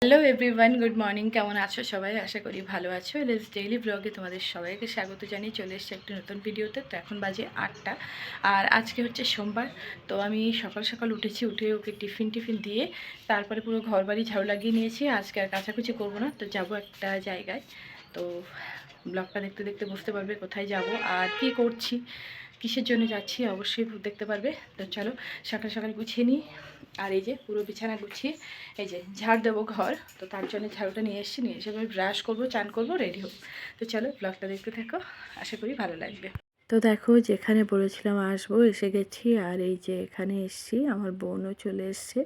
Hello everyone, good morning. কেমন আছো সবাই? আশা করি ভালো আছো। এলএস ডেইলি ব্লগে তোমাদের সবাইকে স্বাগত জানিয়ে চলে এসেছি একটি নতুন ভিডিওতে। তো এখন বাজে 8টা, আর আজকে হচ্ছে সোমবার। তো আমি সকাল সকাল উঠেছি, উঠে ওকে টিফিন দিয়ে তারপরে পুরো ঘর বাড়ি ঝাড়ু লাগিয়ে নিয়েছি। আজকে আর কাচাকুচি করবো না, তো যাব একটা জায়গায়। তো ব্লগটা দেখতে দেখতে বুঝতে পারবে কোথায় যাব আর কি করছি, কিসের জন্য যাচ্ছি অবশ্যই দেখতে পারবে। তো চলো সকাল সকাল গুছিয়ে নিই। আর এই যে পুরো বিছানা গুছিয়ে এই যে ঝাড় দেবো ঘর, তো তার জন্য ঝাড়ুটা নিয়ে এসে আমি ব্রাশ করবো, চান করবো, রেডি হবো। তো চলো ব্লগটা দেখতে থাকো, আশা করি ভালো লাগবে। তো দেখো, যেখানে বলেছিলাম আসবো এসে গেছি। আর এই যে এখানে এসছি, আমার বোনও চলে এসছে।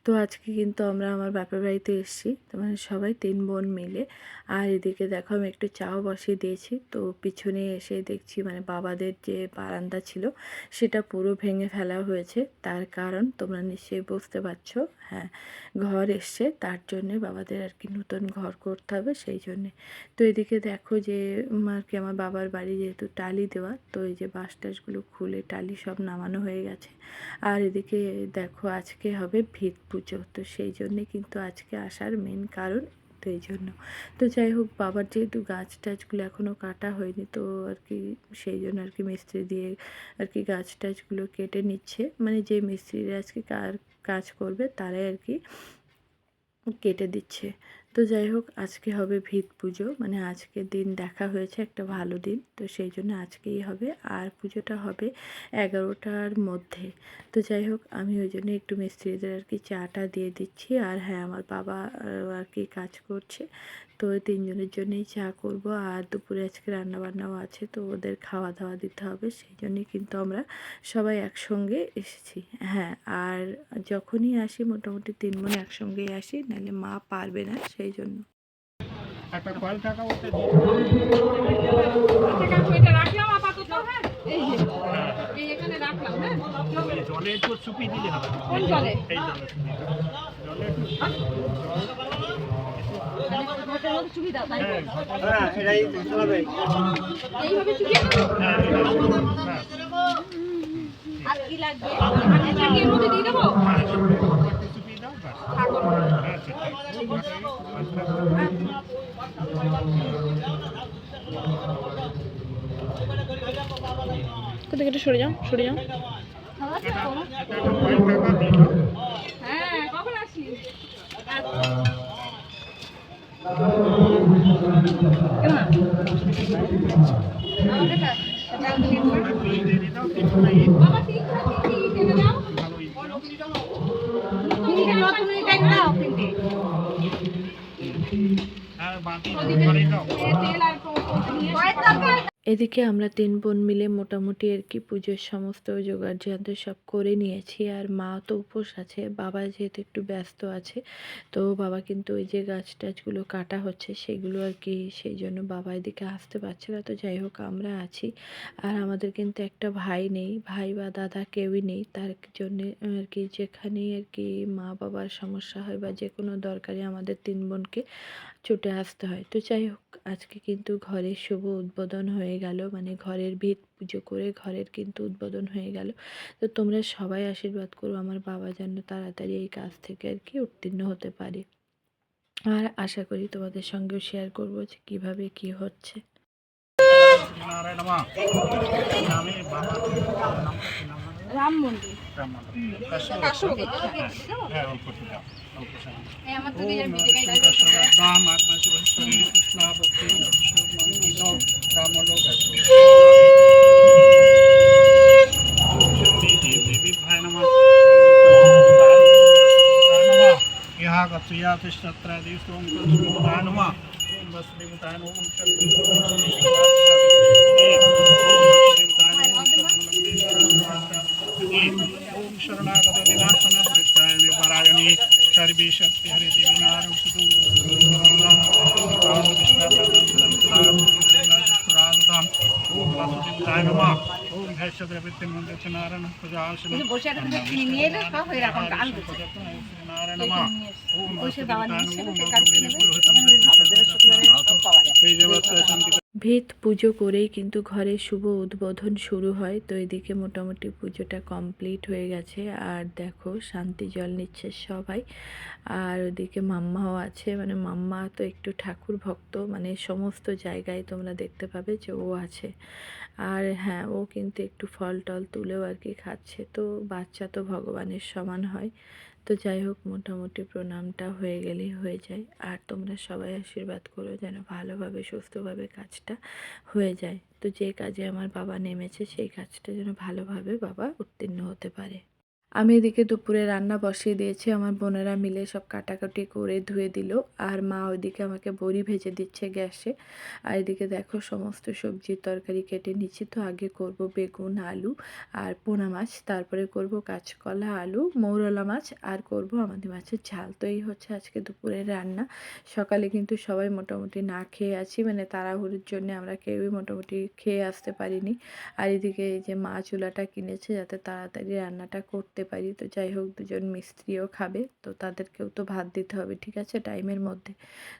তো আজকে কিন্তু আমরা আমার বাপের বাড়িতে এসছি, তো মানে সবাই 3 বোন মিলে। আর এদিকে দেখো আমি একটু চাও বসিয়ে দিয়েছি। তো পিছনে এসে দেখছি মানে বাবাদের যে বারান্দা ছিল সেটা পুরো ভেঙে ফেলা হয়েছে। তার কারণ তোমরা নিশ্চয়ই বুঝতে পারছো। হ্যাঁ, ঘর এসছে, তার জন্যে বাবাদের আর কি নতুন ঘর করতে হবে, সেই জন্যে। তো এদিকে দেখো যে আর কি আমার বাবার বাড়ি যেহেতু টালি দেওয়া, তো এই যে বাঁশ টাশগুলো খুলে টালি সব নামানো হয়ে গেছে। আর এদিকে দেখো আজকে হবে ভিত পুজো, তো সেই জন্যে কিন্তু আজকে আসার মেন কারণ। তো এই জন্য তো যাই হোক, বাবার যেহেতু গাছ টাছগুলো এখনও কাটা হয়নি, তো আর কি সেই জন্য আর কি মিস্ত্রি দিয়ে আর কি গাছ টাছগুলো কেটে নিচ্ছে। মানে যে মিস্ত্রিরা আজকে কাজ করবে তারাই আর কি কেটে দিচ্ছে। তো যাই হোক, আজকে হবে ভিত পুজো, মানে আজকের দিন দেখা হয়েছে একটা ভালো দিন, তো সেই জন্য আজকেই হবে। আর পুজোটা হবে 11টার মধ্যে। তো যাই হোক, আমি ওই জন্য একটু মিস্ত্রিদের আর কি চাটা দিয়ে দিচ্ছি। আর হ্যাঁ, আমার বাবা আর কি কাজ করছে, তো ওই 3 জনের জন্যই চা করব। আর দুপুরে আজকে রান্নাবান্নাও আছে, তো ওদের খাওয়া দাওয়া দিতে হবে, সেই জন্যই কিন্তু আমরা সবাই একসঙ্গে এসেছি। হ্যাঁ, আর যখনই আসি মোটামুটি 3 বোন একসঙ্গেই আসি, নাহলে মা পারবে না, সেই জন্য। একটা কয়েল টাকা ওতে রাখলাম আপাতত। হ্যাঁ, এই যে এই এখানে রাখলাম। হ্যাঁ, জলে একটু চুপি দিলে হবে। কোন জলে? এই জলে জলে একটু ঘটের মধ্যে চুবি দাও, তাই তো? হ্যাঁ, এটাই চলবে। এইভাবে চুবিয়ে দেবো। হ্যাঁ, আর কি লাগবে? এটা কি এর মধ্যে দিয়ে দেবো? একটু চুপি দাও ব্যাস। ঠাকুর। হ্যাঁ, কোথায় একটু সরে যাও, সরে যাও। একটা কয়েল টাকা দিয়ে দাও। হ্যাঁ, কখন আসলি? আমাকে দাও। দিয়ে দাও, তিনটা ইট বাবা তিনটা কি কেটে দাও? ভালো ইট দাও। তিনটে নতুন ইট দাও তিনটে। আর বাকি ঘরে দাও। তেল আর নিয়ে এদিকে আমরা 3 বোন মিলে মোটামুটি আর কি পুজোর সমস্ত জোগাড় যন্ত্র সব করে নিয়েছি। আর মা তো উপোস আছে, বাবা যেহেতু একটু ব্যস্ত আছে, তো বাবা কিন্তু ওই যে গাছ টাছগুলো কাটা হচ্ছে সেগুলো আর কি, সেই জন্য বাবা এদিকে আসতে পারছে না। তো যাই হোক, আমরা আছি। আর আমাদের কিন্তু একটা ভাই নেই, ভাই বা দাদা কেউই নেই, তার জন্যে আর কি যেখানেই আর কি মা বাবার সমস্যা হয় বা যে কোনো দরকারে আমাদের 3 বোনকে ছুটে আসতে হয়। তো যাই হোক, আজকে কিন্তু ঘরের শুভ উদ্বোধন হয়ে গেল, মানে ঘরের ভিত পুজো করে ঘরের কিন্তু উদ্বোধন হয়ে গেল। তো তোমরা সবাই আশীর্বাদ করো আমার বাবা যেন তাড়াতাড়ি এই কাজ থেকে আর কি উত্তীর্ণ হতে পারে। আর আশা করি তোমাদের সঙ্গেও শেয়ার করবো যে কীভাবে কী হচ্ছে। নারায়ণ মা নামে বাবা রাম মন্দির। রাম মন্দির। কাশো হ্যাঁ, অল্প একটু দাও, অল্প সামনে। এই আমার তো ওম নিজের নমঃ ভিডিও গাইড শিবায় আত্মাশিবস্তরে কৃষ্ণা ভক্তি মন্দির রামলোকাশো দেবীভ্যায় নমঃ ইহা গচ্ছয়া তিষ্ঠত্র দিস্তোম তস্মিতায় নমঃ ওম বসুদেবতায় নমঃ ওম শক্তি ओम शरणागत दिनार्पण पृष्ठाय मे परायणे सर्वे शक्ति हरे देवी नारम सुदू ओम वासुदेवाय नमः ओम भैष्यद्रवित्ते मंदिर नारायण प्रजासन বসে একটা নিয়ে এলে সব হয়ে রাখুন গান नारायण नमः ओम বসে বাবা নিয়ে এসে वासुदेवाय কাটতে নেবে, তখন ওই ভালো করে শুক্রবারে সব পাওয়া যায়। नमः ভিত পুজো করেই কিন্তু ঘরে শুভ উদ্বোধন শুরু হয়। তো এদিকে মোটামুটি পুজোটা কমপ্লিট হয়ে গেছে। আর দেখো শান্তি জল নিচ্ছে সবাই। আর ওদিকে মাম্মাও আছে, মানে মাম্মা তো একটু ঠাকুর ভক্ত, মানে সমস্ত জায়গায় তোমরা দেখতে পাবে যে ও আছে। আর হ্যাঁ, ও কিন্তু একটু ফল টল তুলেও আর কি খাচ্ছে। তো বাচ্চা তো ভগবানের সমান হয়। তো যাই হোক, মোটামুটি প্রণামটা হয়ে গেলেই হয়ে যায়। আর তোমরা সবাই আশীর্বাদ করো যেন ভালোভাবে সুস্থভাবে কাজটা হয়ে যায়। তো যে কাজে আমার বাবা নেমেছে সেই কাজটা যেন ভালোভাবে বাবা উত্তীর্ণ হতে পারে। আমি এদিকে দুপুরে রান্না বসিয়ে দিয়েছি। আমার বোনেরা মিলে সব কাটাকাটি করে ধুয়ে দিল। আর মা ওইদিকে আমাকে বড়ি ভেজে দিচ্ছে গ্যাসে। আর এদিকে দেখো সমস্ত সবজির তরকারি কেটে নিচ্ছি। তো আগে করব বেগুন, আলু আর পোনা মাছ, তারপরে করব কাঁচকলা, আলু, মৌরলা মাছ, আর করব আমাদের মাছের ঝাল। তো এই হচ্ছে আজকে দুপুরের রান্না। সকালে কিন্তু সবাই মোটামুটি না খেয়ে আছি, মানে তাড়াহুড়োর জন্য আমরা কেউই মোটামুটি খেয়ে আসতে পারিনি। আর এদিকে এই যে মা চুলাটা কিনেছে যাতে তাড়াতাড়ি রান্নাটা করতে পারি। তো যাই হোক, দুজন মিস্ত্রিও খাবে, তো তাদেরকেও তো ভাত দিতে হবে, ঠিক আছে, টাইমের মধ্যে।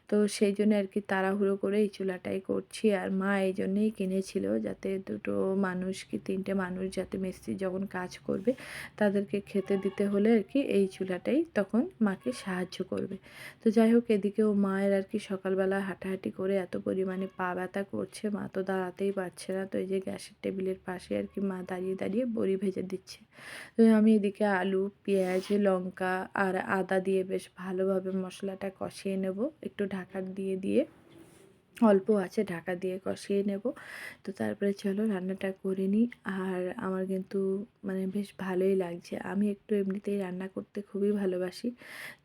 তো সেই জন্য আর কি তাড়াহুড়ো করে এই চুলাটাই করছি। আর মা এই জন্যেই কিনেছিল যাতে দুটো মানুষ কি তিনটে মানুষ যাতে মিস্ত্রি যখন কাজ করবে তাদেরকে খেতে দিতে হলে আর কি এই চুলাটাই তখন মাকে সাহায্য করবে। তো যাই হোক, এদিকেও মায়ের আর কি সকালবেলা হাঁটাহাঁটি করে এত পরিমাণে পা ব্যথা করছে, মা তো দাঁড়াতেই পারছে না। তো এই যে গ্যাসের টেবিলের পাশে আর কি মা দাঁড়িয়ে দাঁড়িয়ে বড়ি ভেজে দিচ্ছে। তো আমি এদিকে আলু, পেঁয়াজ, লঙ্কা আর আদা দিয়ে বেশ ভালোভাবে মশলাটা কষিয়ে নেব, একটু ঢাকা দিয়ে দিয়ে অল্প আছে ঢাকা দিয়ে কষিয়ে নেব। তো তারপরে চলো রান্নাটা করে নিই। আর আমার কিন্তু মানে বেশ ভালোই লাগছে। আমি একটু এমনিতেই রান্না করতে খুবই ভালোবাসি।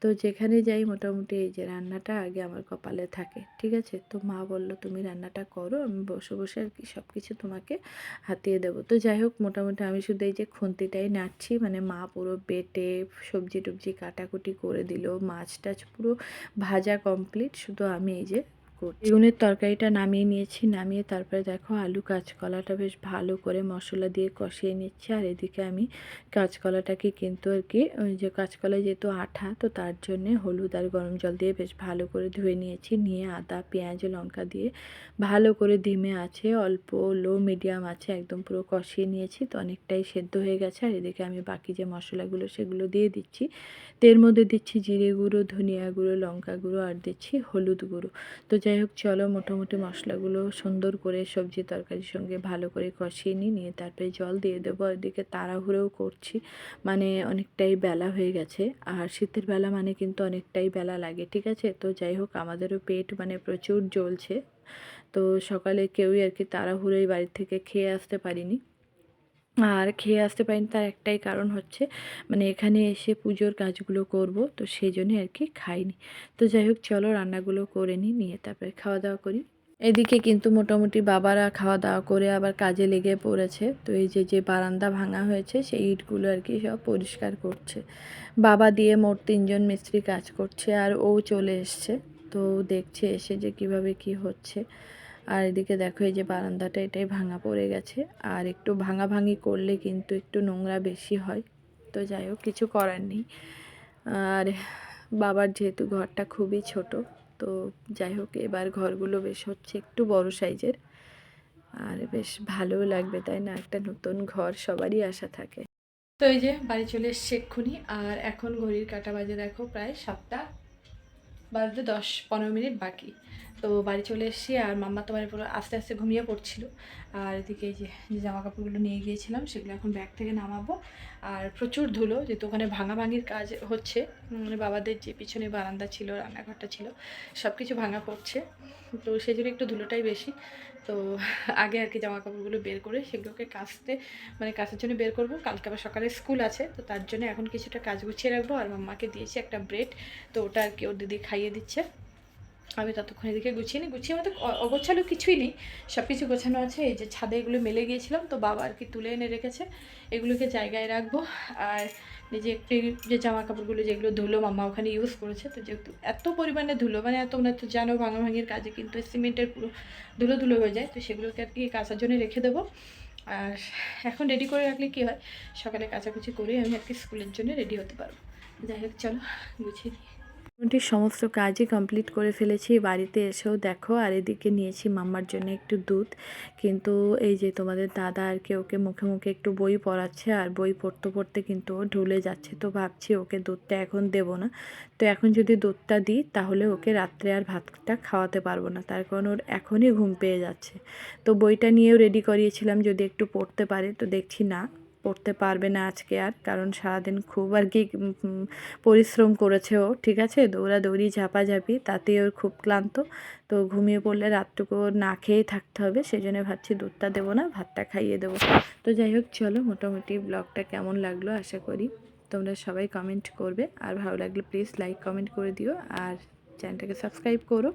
তো যেখানে যাই মোটামুটি এই যে রান্নাটা আগে আমার কপালে থাকে, ঠিক আছে। তো মা বলল তুমি রান্নাটা করো, আমি বসে বসে আর কি সব কিছু তোমাকে হাতিয়ে দেবো। তো যাই হোক, মোটামুটি আমি শুধু এই যে খুন্তিটাই নাড়ছি, মানে মা পুরো বেটে সবজি টবজি কাটাকুটি করে দিল, মাছ টাছ পুরো ভাজা কমপ্লিট, শুধু আমি এই যে বেগুনের তরকারিটা নামিয়ে নিয়েছি। নামিয়ে তারপরে দেখো আলু কাঁচকলাটা বেশ ভালো করে মশলা দিয়ে কষিয়ে নিচ্ছি। আর এদিকে আমি কাঁচকলাটাকে কিন্তু আর কি ওই যে কাঁচকলায় যেহেতু আঠা, তো তার জন্যে হলুদ আর গরম জল দিয়ে বেশ ভালো করে ধুয়ে নিয়েছি। নিয়ে আদা, পেঁয়াজ, লঙ্কা দিয়ে ভালো করে ধিমে আছে, অল্প লো মিডিয়াম আছে একদম পুরো কষিয়ে নিয়েছি। তো অনেকটাই সেদ্ধ হয়ে গেছে। আর এদিকে আমি বাকি যে মশলাগুলো সেগুলো দিয়ে দিচ্ছি। তের মধ্যে দিচ্ছি জিরে গুঁড়ো, ধনিয়া গুঁড়ো, লঙ্কা গুঁড়ো আর দিচ্ছি হলুদ গুঁড়ো। তো যাই হোক, চলো মোটামুটি মশলাগুলো সুন্দর করে সবজি তরকারির সঙ্গে ভালো করে কষিয়ে নিয়ে তারপরে জল দিয়ে দেবো। এদিকে তাড়াহুড়োও করছি, মানে অনেকটাই বেলা হয়ে গেছে। আর শীতের বেলা মানে কিন্তু অনেকটাই বেলা লাগে, ঠিক আছে। তো যাই হোক, আমাদেরও পেট মানে প্রচুর জ্বলছে। তো সকালে কেউই আর কি তাড়াহুড়োই বাড়ি থেকে খেয়ে আসতে পারিনি। আর খেয়ে আসতে পারিনি তার একটাই কারণ হচ্ছে, মানে এখানে এসে পুজোর কাজগুলো করব, তো সেই জন্যে আর কি খাইনি। তো যাই হোক, চলো রান্নাগুলো করে নিয়ে তারপরে খাওয়া দাওয়া করি। এদিকে কিন্তু মোটামুটি বাবারা খাওয়া দাওয়া করে আবার কাজে লেগে পড়েছে। তো এই যে যে বারান্দা ভাঙা হয়েছে সেই ইটগুলো আর কি সব পরিষ্কার করছে। বাবা দিয়ে মোট 3জন মিস্ত্রি কাজ করছে, আর ও চলে এসছে। তো দেখছে এসে যে কিভাবে কি হচ্ছে। আর এদিকে দেখো এই যে বারান্দাটা এটাই ভাঙা পড়ে গেছে। আর একটু ভাঙাভাঙি করলে কিন্তু একটু নোংরা বেশি হয়। তো যাই হোক, কিছু করার নেই। আর বাবার যেহেতু ঘরটা খুবই ছোট, তো যাই হোক এবার ঘরগুলো বেশ হচ্ছে একটু বড় সাইজের। আর বেশ ভালোও লাগবে, তাই না, একটা নতুন ঘর সবারই আশা থাকে। তো এই যে বাড়ি চলে এসছি এক্ষুনি। আর এখন ঘড়ির কাঁটা বাজে দেখো প্রায় 7টা বাজতে 10-15 মিনিট বাকি। তো বাড়ি চলে এসেছি। আর মাম্মা তো মানে পুরো আস্তে আস্তে ঘুমিয়ে পড়ছিল। আর এদিকে এই যে জামা কাপড়গুলো নিয়ে গিয়েছিলাম সেগুলো এখন ব্যাগ থেকে নামাবো। আর প্রচুর ধুলো, যেহেতু ওখানে ভাঙাভাঙির কাজ হচ্ছে, মানে বাবাদের যে পিছনে বারান্দা ছিল, রান্নাঘরটা ছিল, সব কিছু ভাঙা পড়ছে। তো সেই জন্য একটু ধুলোটাই বেশি। তো আগে আর কি জামা কাপড়গুলো বের করে সেগুলোকে কাচতে, মানে কাচার জন্য বের করব। কালকে আবার সকালে স্কুল আছে, তো তার জন্য এখন কিছুটা কাজ গুছিয়ে রাখবো। আর মাম্মাকে দিয়েছি একটা ব্রেড, তো ওটা আর কি ওর দিদি খাইয়ে দিচ্ছে। আমি ততক্ষণ এদিকে গুছিয়ে আমাদের অগোছালো কিছুই নেই, সব কিছু গোছানো আছে। এই যে ছাদে এগুলো মেলে গিয়েছিলাম, তো বাবা আর কি তুলে এনে রেখেছে, এগুলোকে জায়গায় রাখবো। আর নিজে একটু যে জামা কাপড়গুলো যেগুলো ধুলো মাম্মা ওখানে ইউজ করেছে, তো যেহেতু এত পরিমাণে ধুলো, মানে তোমরা তো জানো ভাঙাভাঙির কাজে কিন্তু সিমেন্টের পুরো ধুলো ধুলো হয়ে যায়, তো সেগুলোকে আর কি কাচার জন্য রেখে দেবো। আর এখন রেডি করে রাখলে কি হয়, সকালে কাচাকুচি করে আমি আর কি স্কুলের জন্য রেডি হতে পারবো। যাই হোক, চলো গুছিয়ে নিই। মোটামুটি সমস্ত কাজই কমপ্লিট করে ফেলেছি। বাড়িতে এসেও দেখো, আর এদিকে নিয়েছি মাম্মার জন্য একটু দুধ। কিন্তু এই যে তোমাদের দাদা আর কি ওকে মুখে মুখে একটু বই পড়াচ্ছে, আর বই পড়তে পড়তে কিন্তু ও ঢুলে যাচ্ছে। তো ভাবছি ওকে দুধটা এখন দেবো না। তো এখন যদি দুধটা দিই তাহলে ওকে রাত্রে আর ভাতটা খাওয়াতে পারবো না, তার কারণ ওর এখনই ঘুম পেয়ে যাচ্ছে। তো বইটা নিয়েও রেডি করিয়েছিলাম যদি একটু পড়তে পারে, তো দেখছি না পড়তে পারবে না আজকে আর, কারণ সারাদিন খুব আর কি পরিশ্রম করেছে ও, ঠিক আছে, দৌড়াদৌড়ি ঝাপাঝাপি, তাতে ওর খুব ক্লান্ত। তো ঘুমিয়ে পড়লে রাতটুকু ওর না খেয়েই থাকতে হবে, সেই জন্য ভাবছি দুধটা দেবো না, ভাতটা খাইয়ে দেবো। তো যাই হোক, চলো, মোটামুটি ব্লগটা কেমন লাগলো আশা করি তোমরা সবাই কমেন্ট করবে, আর ভালো লাগলে প্লিজ লাইক কমেন্ট করে দিও, আর চ্যানেলটাকে সাবস্ক্রাইব করো।